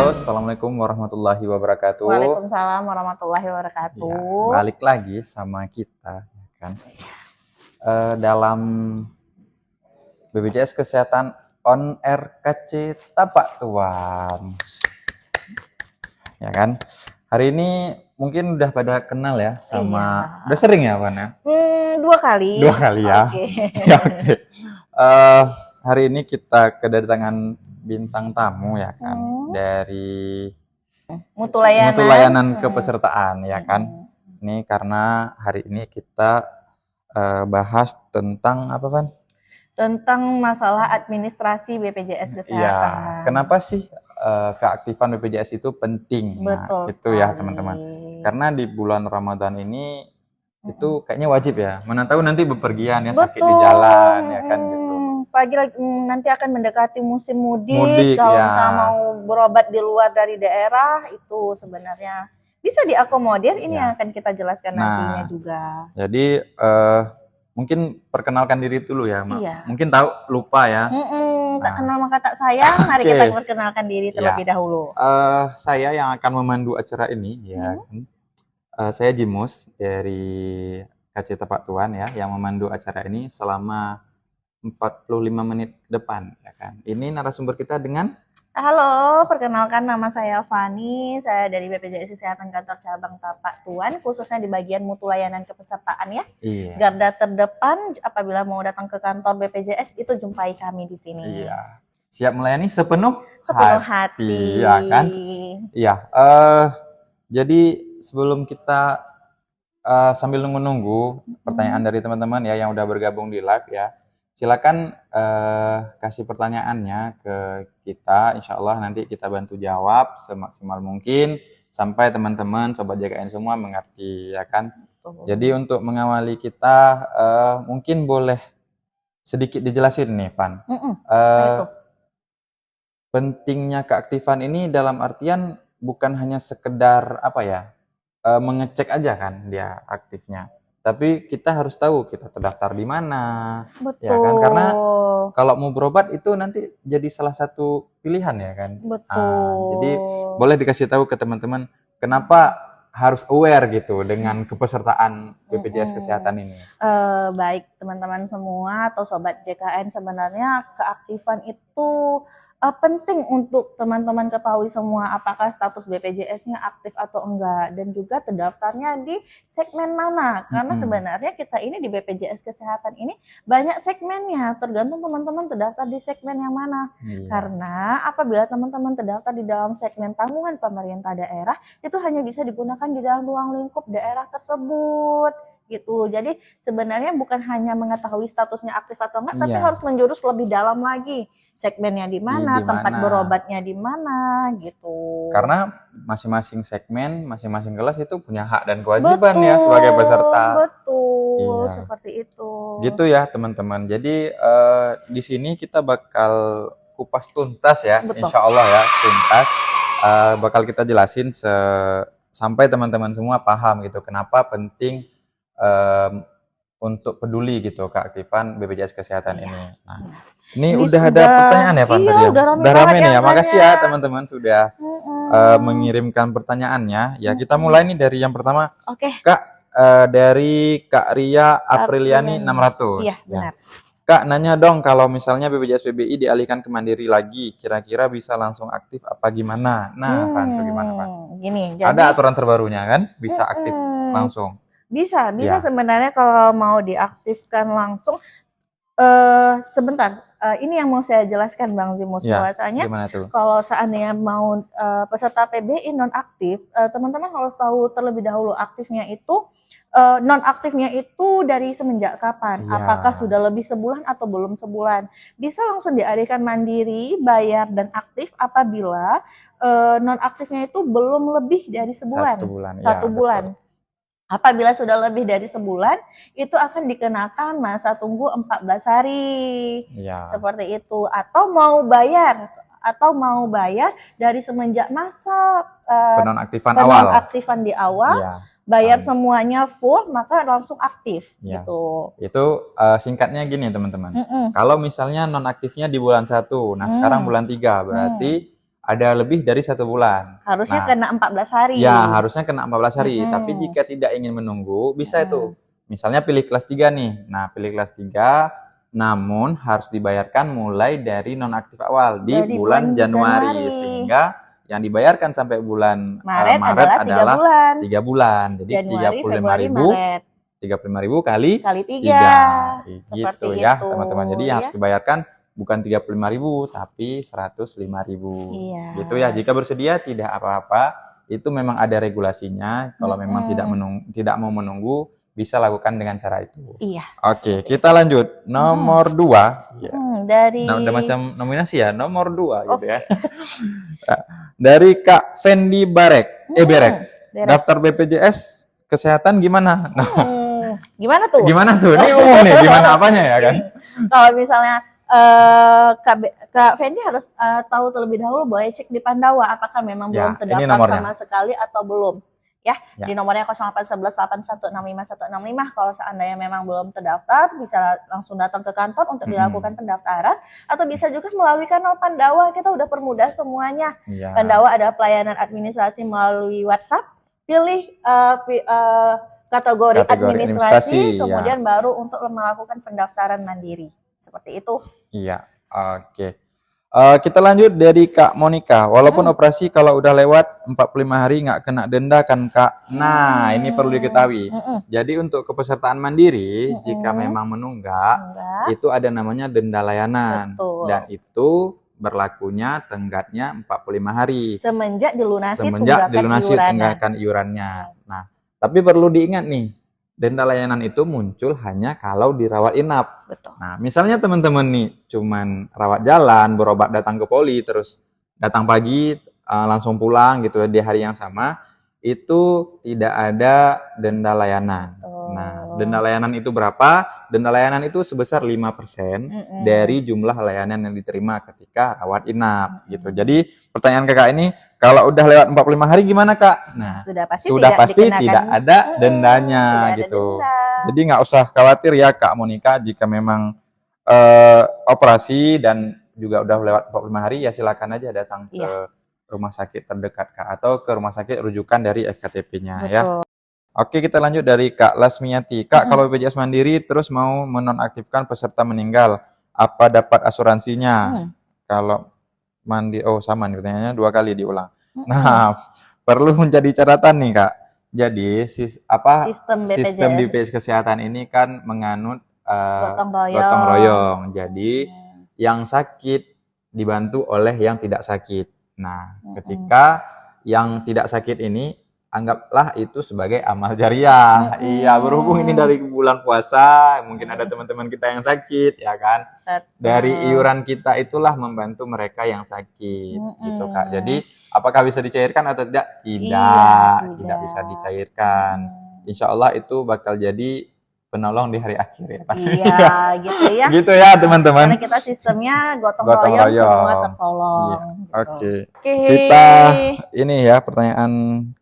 Halo, Assalamualaikum warahmatullahi wabarakatuh. Waalaikumsalam warahmatullahi Ya, wabarakatuh. balik lagi sama kita, ya kan? Dalam BPJS Kesehatan On Air KC Tapak Tuan, ya kan? Hari ini mungkin udah pada kenal ya sama, Iya. udah sering ya Wan ya? 2 kali. 2 kali ya. Oke. Ya, oke. Hari ini kita kedatangan bintang tamu ya kan, dari Mutu layanan. Mutu layanan kepesertaan ya kan. Ini karena hari ini kita bahas tentang apa Van? Tentang masalah administrasi BPJS Kesehatan. Iya. Kenapa sih keaktifan BPJS itu penting? Betul Nah, itu ya sekali. teman-teman. Karena di bulan Ramadan ini itu kayaknya wajib ya. Mana tahu nanti bepergian ya, sakit di jalan ya kan gitu. Pagi nanti akan mendekati musim mudik, Mudik, kalau ya. misalnya mau berobat di luar dari daerah, itu sebenarnya bisa diakomodir. Ini yang akan kita jelaskan nantinya juga. Jadi mungkin perkenalkan diri dulu ya, Iya. mungkin tahu lupa ya. Tak kenal maka tak sayang. Mari kita perkenalkan diri terlebih dahulu. Saya yang akan memandu acara ini ya. Saya Jimus dari KC Tapak Tuan ya, yang memandu acara ini selama 45 menit ke depan ya kan. Ini narasumber kita dengan Halo, perkenalkan nama saya Fani. Saya dari BPJS Kesehatan Kantor Cabang Tapak Tuan, khususnya di bagian mutu layanan kepesertaan ya. Iya. Garda terdepan apabila mau datang ke kantor BPJS itu jumpai kami di sini. Iya. Siap melayani sepenuh hati. ya kan? Iya. Jadi sebelum kita sambil nunggu pertanyaan dari teman-teman ya yang udah bergabung di live ya, silakan kasih pertanyaannya ke kita. Insya Allah nanti kita bantu jawab semaksimal mungkin sampai teman-teman sobat JKN semua mengerti ya kan. Jadi untuk mengawali kita mungkin boleh sedikit dijelasin nih Van. Pentingnya keaktifan ini dalam artian bukan hanya sekedar apa ya, mengecek aja kan dia aktifnya. Tapi kita harus tahu kita terdaftar di mana, ya kan? Karena kalau mau berobat itu nanti jadi salah satu pilihan ya kan. Jadi boleh dikasih tahu ke teman-teman kenapa harus aware gitu dengan kepesertaan BPJS Kesehatan ini. Baik teman-teman semua atau sobat JKN, sebenarnya keaktifan itu penting untuk teman-teman ketahui semua apakah status BPJS-nya aktif atau enggak, dan juga terdaftarnya di segmen mana. Karena sebenarnya kita ini di BPJS Kesehatan ini banyak segmennya, tergantung teman-teman terdaftar di segmen yang mana. Karena apabila teman-teman terdaftar di dalam segmen tanggungan pemerintah daerah, itu hanya bisa digunakan di dalam ruang lingkup daerah tersebut gitu. Jadi sebenarnya bukan hanya mengetahui statusnya aktif atau enggak, tapi harus menjurus lebih dalam lagi. Segmennya di mana, tempat berobatnya di mana, gitu. Karena masing-masing segmen, masing-masing kelas itu punya hak dan kewajiban ya sebagai peserta. Betul, seperti itu. Gitu ya teman-teman. Jadi di sini kita bakal kupas tuntas ya, insya Allah ya tuntas. Bakal kita jelasin sampai teman-teman semua paham gitu. Kenapa penting untuk peduli gitu keaktifan BPJS Kesehatan ini. Nah, ini udah ada pertanyaan ya Pak? Iya, udah rame nih ya. Makasih ya teman-teman sudah mengirimkan pertanyaannya. Ya kita mulai nih dari yang pertama. Kak, dari Kak Ria Apriliani 600. Iya, benar. Kak, nanya dong kalau misalnya BPJS PBI dialihkan ke Mandiri lagi, kira-kira bisa langsung aktif apa gimana? Nah, Pak, itu gimana Pak? Gini, jadi ada aturan terbarunya kan? Bisa aktif langsung. Bisa sebenarnya kalau mau diaktifkan langsung. Sebentar, ini yang mau saya jelaskan Bang Jimus, bahwasanya kalau seandainya mau peserta PBI nonaktif, teman-teman harus tahu terlebih dahulu aktifnya itu nonaktifnya itu dari semenjak kapan, apakah sudah lebih sebulan atau belum sebulan. Bisa langsung dialihkan mandiri, bayar dan aktif apabila nonaktifnya itu belum lebih dari sebulan. Satu bulan. Apabila sudah lebih dari sebulan, itu akan dikenakan masa tunggu 14 hari. Seperti itu. Atau mau bayar dari semenjak masa penonaktifan di awal, bayar semuanya full, maka langsung aktif. Gitu. Itu singkatnya gini teman-teman. Kalau misalnya nonaktifnya di bulan 1, nah sekarang bulan 3, berarti ada lebih dari 1 bulan. Harusnya Nah, kena 14 hari. ya harusnya kena 14 hari. Tapi Mm-mm. jika tidak ingin menunggu, bisa itu. Mm-mm. Misalnya pilih kelas 3 nih. Nah, pilih kelas 3, namun harus dibayarkan mulai dari nonaktif awal di Dari bulan bulan Januari. Januari. Sehingga yang dibayarkan sampai bulan Maret Maret adalah 3 adalah bulan. 3 bulan. Jadi Januari, Februari, 35.000 Maret. 35.000 kali Kali 3. 3. Seperti Gitu ya, itu, teman-teman. Jadi ya. harus dibayarkan bukan 35.000 tapi 105.000. Iya. Gitu ya. Jika bersedia tidak apa-apa. Itu memang ada regulasinya. Kalau memang tidak mau menunggu, bisa lakukan dengan cara itu. Iya. Oke, kita lanjut. Nomor 2. Ya. Dari Udah macam nominasi ya, nomor 2 gitu ya. Dari Kak Fendi Barek. Berek. Daftar BPJS Kesehatan gimana? Gimana tuh? Gimana tuh? Ini umum nih, gimana apanya ya kan? Kalau misalnya Kak Fendi harus tahu terlebih dahulu, boleh cek di Pandawa apakah memang belum terdaftar sama sekali atau belum. Ya, di nomornya 081181651165. Kalau seandainya memang belum terdaftar, bisa langsung datang ke kantor untuk dilakukan pendaftaran, atau bisa juga melalui kanal Pandawa. Kita udah permudah semuanya. Pandawa ada pelayanan administrasi melalui WhatsApp. Pilih kategori administrasi, kemudian baru untuk melakukan pendaftaran mandiri. Seperti itu. Iya, oke. Kita lanjut dari Kak Monica. Walaupun operasi kalau udah lewat 45 hari nggak kena denda kan Kak? Nah, ini perlu diketahui. Jadi untuk kepesertaan mandiri, jika memang menunggak, itu ada namanya denda layanan. Betul. Dan itu berlakunya tenggatnya 45 hari. Semenjak dilunasi tunggakan iurannya. Nah, tapi perlu diingat nih, denda layanan itu muncul hanya kalau dirawat inap. Betul. Nah, misalnya teman-teman nih cuman rawat jalan, berobat datang ke poli, terus datang pagi langsung pulang gitu di hari yang sama, itu tidak ada denda layanan. Nah, denda layanan itu berapa? Denda layanan itu sebesar 5% dari jumlah layanan yang diterima ketika rawat inap gitu. Jadi pertanyaan Kakak ini, kalau udah lewat 45 hari gimana Kak? Nah, sudah pasti tidak ada dendanya gitu. Jadi nggak usah khawatir ya Kak Monica, jika memang operasi dan juga udah lewat 45 hari ya silakan aja datang ke rumah sakit terdekat Kak, atau ke rumah sakit rujukan dari FKTP-nya ya. Oke, kita lanjut dari Kak Lasmiati. Kak, kalau BPJS Mandiri terus mau menonaktifkan peserta meninggal, apa dapat asuransinya? Kalau sama nih pertanyaannya 2 kali diulang. Nah, perlu menjadi catatan nih Kak. Jadi sistem BPJS Kesehatan ini kan menganut gotong royong. Jadi yang sakit dibantu oleh yang tidak sakit. Nah, ketika yang tidak sakit ini anggaplah itu sebagai amal jariah. Iya, berhubung ini dari bulan puasa, mungkin ada teman-teman kita yang sakit, ya kan? Dari iuran kita itulah membantu mereka yang sakit, gitu Kak. Jadi, apakah bisa dicairkan atau tidak? Tidak bisa dicairkan. Insya Allah itu bakal jadi penolong di hari akhir ya Pak. Iya, gitu ya. Gitu ya teman-teman. Karena kita sistemnya gotong royong, semua tertolong. Iya. Oke. Kita ini ya pertanyaan,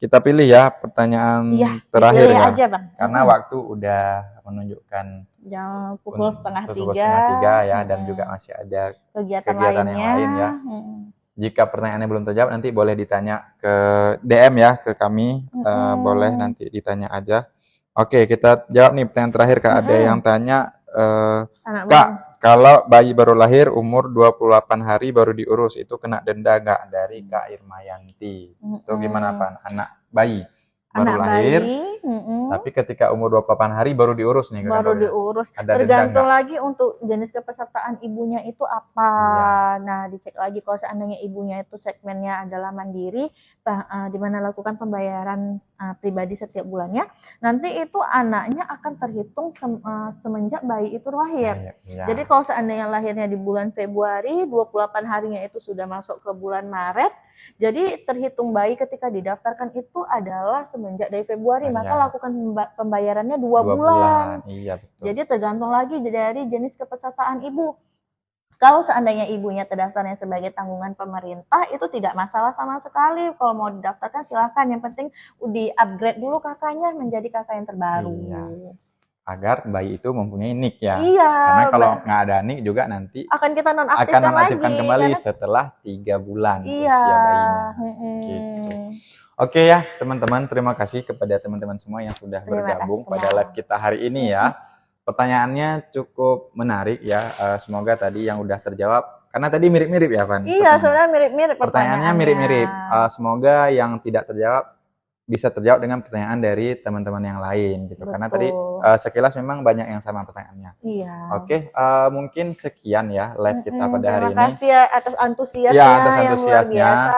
kita pilih ya pertanyaan terakhir ya. Aja, Bang. Karena waktu udah menunjukkan jam pukul setengah tiga ya, dan juga masih ada kegiatan yang lain ya. Jika pertanyaannya belum terjawab nanti boleh ditanya ke DM ya ke kami, boleh nanti ditanya aja. Oke, kita jawab nih pertanyaan terakhir Kak. Ada yang tanya, Kak, kalau bayi baru lahir umur 28 hari baru diurus, itu kena denda nggak? Dari Kak Irmayanti. Itu gimana Pak? Anak bayi baru lahir, tapi ketika umur 28 hari baru diurus nih. Baru diurus. Tergantung lagi untuk jenis kepesertaan ibunya itu apa. Nah, dicek lagi kalau seandainya ibunya itu segmennya adalah mandiri, di mana lakukan pembayaran pribadi setiap bulannya, nanti itu anaknya akan terhitung semenjak bayi itu lahir. Jadi kalau seandainya lahirnya di bulan Februari, 28 harinya itu sudah masuk ke bulan Maret, jadi terhitung bayi ketika didaftarkan itu adalah semenjak dari Februari, maka lakukan pembayarannya 2 bulan. Iya, betul. Jadi tergantung lagi dari jenis kepesertaan ibu. Kalau seandainya ibunya terdaftarnya sebagai tanggungan pemerintah, itu tidak masalah sama sekali. Kalau mau didaftarkan silahkan, yang penting di-upgrade dulu kakaknya menjadi kakak yang terbaru. agar bayi itu mempunyai NIK ya. Iya, Karena kalau nggak ada NIK juga nanti akan kita akan nonaktifkan nonaktifkan lagi kembali karena setelah 3 bulan iya. usia bayinya. Mm-mm. Gitu. Oke ya teman-teman, terima kasih kepada teman-teman semua yang sudah Terima bergabung kasih pada semua. live kita hari ini ya. Pertanyaannya cukup menarik ya. Semoga tadi yang udah terjawab. Karena tadi mirip-mirip ya, Van. Iya, sebenarnya mirip-mirip Pertanyaannya mirip-mirip. Semoga yang tidak terjawab bisa terjawab dengan pertanyaan dari teman-teman yang lain gitu. Betul. Karena tadi sekilas memang banyak yang sama pertanyaannya. Iya. Oke, mungkin sekian ya live kita pada hari ini. Terima kasih ya atas antusiasnya Ya, atas yang luar antusiasnya. biasa.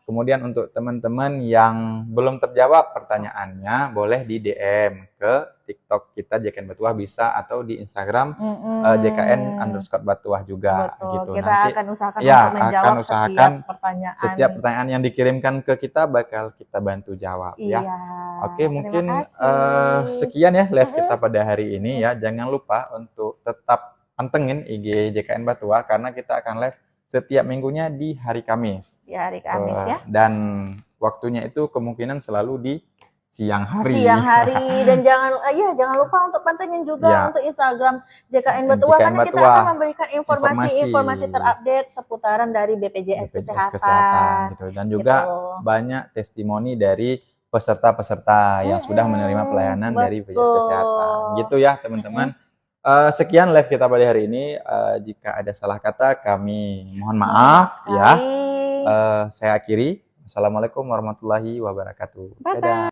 Kemudian untuk teman-teman yang belum terjawab pertanyaannya, boleh di DM ke TikTok kita JKN Batuah bisa, atau di Instagram JKN_Batuah juga. Betul. Gitu. Kita Nanti akan usahakan ya untuk menjawab setiap pertanyaan yang dikirimkan ke kita bakal kita bantu jawab iya. ya. Oke, mungkin sekian ya live kita pada hari ini ya. Jangan lupa untuk tetap pantengin IG JKN Batuah karena kita akan live setiap minggunya di hari Kamis. Ya, hari Kamis ya. Dan waktunya itu kemungkinan selalu di siang hari. Siang hari dan jangan lupa untuk pantengin juga untuk Instagram JKN Batuah karena kita akan memberikan informasi terupdate seputaran dari BPJS Kesehatan gitu. Dan juga banyak testimoni dari peserta-peserta yang sudah menerima pelayanan dari BPJS Kesehatan. Gitu ya, teman-teman. Sekian live kita pada hari ini. Jika ada salah kata kami mohon maaf ya. Saya akhiri. Assalamualaikum warahmatullahi wabarakatuh. Dadah.